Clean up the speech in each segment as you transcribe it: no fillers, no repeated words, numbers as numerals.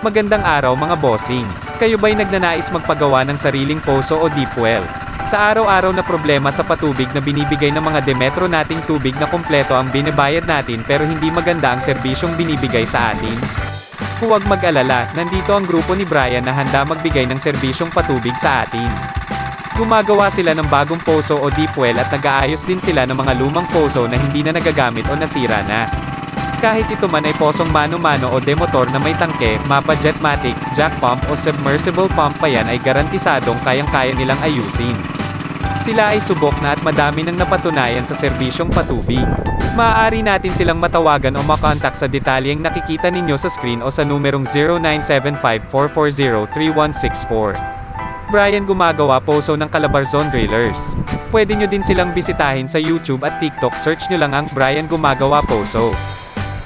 Magandang araw mga bossing. Kayo ba'y nagnanais magpagawa ng sariling poso o deep well? Sa araw-araw na problema sa patubig na binibigay ng mga Demetro nating tubig na kumpleto ang binibayad natin pero hindi maganda ang serbisyong binibigay sa atin? Huwag mag-alala, nandito ang grupo ni Brian na handa magbigay ng serbisyong patubig sa atin. Gumagawa sila ng bagong poso o deep well at nag-aayos din sila ng mga lumang poso na hindi na nagagamit o nasira na. Kahit ito man ay posong mano-mano o demotor na may tangke, mapa jetmatic, jack pump o submersible pump pa yan ay garantisadong kayang-kaya nilang ayusin. Sila ay subok na at madami nang napatunayan sa serbisyong patubig. Maaari natin silang matawagan o makontak sa detalyeng nakikita ninyo sa screen o sa numerong 0975-440-3164. Brian gumagawa poso ng Calabarzon Drillers. Pwede nyo din silang bisitahin sa YouTube at TikTok, search nyo lang ang Brian Gumagawa Poso.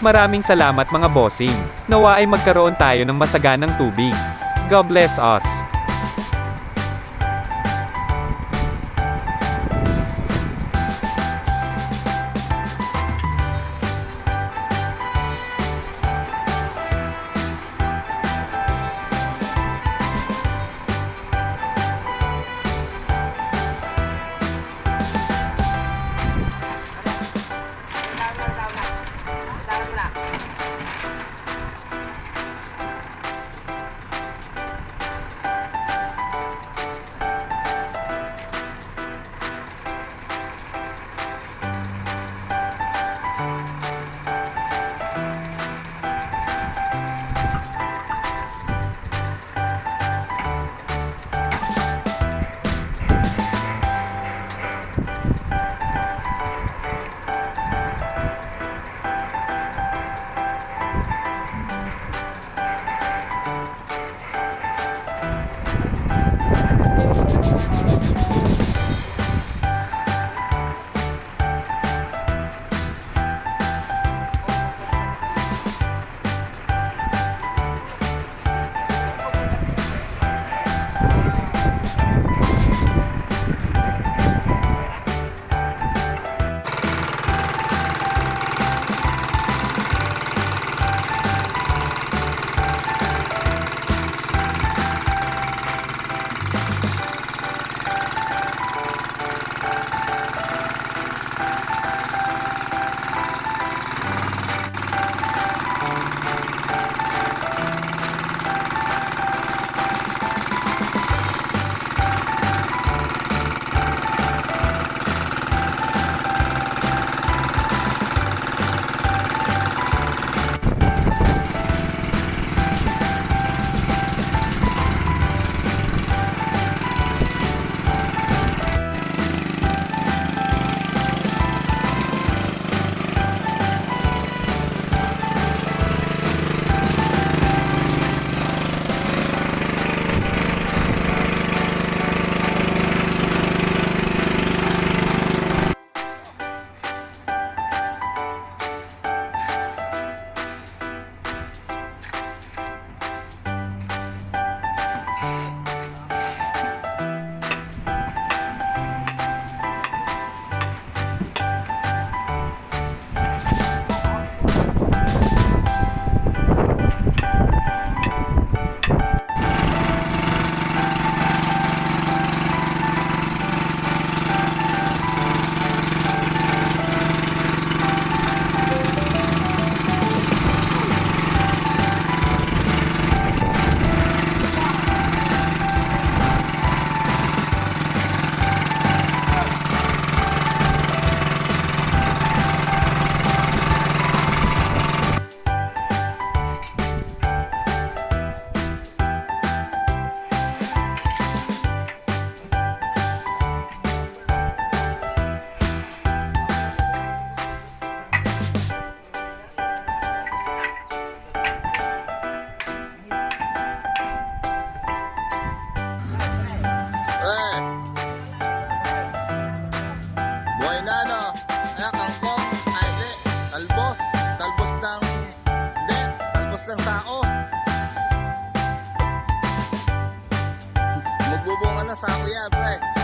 Maraming salamat mga bossing. Nawa ay magkaroon tayo ng masaganang tubig. God bless us. Buhay na no? Ayan, kangkong, ay di, talbos ng, di, talbos ng sao. Magbubunga ng sao yan, pre.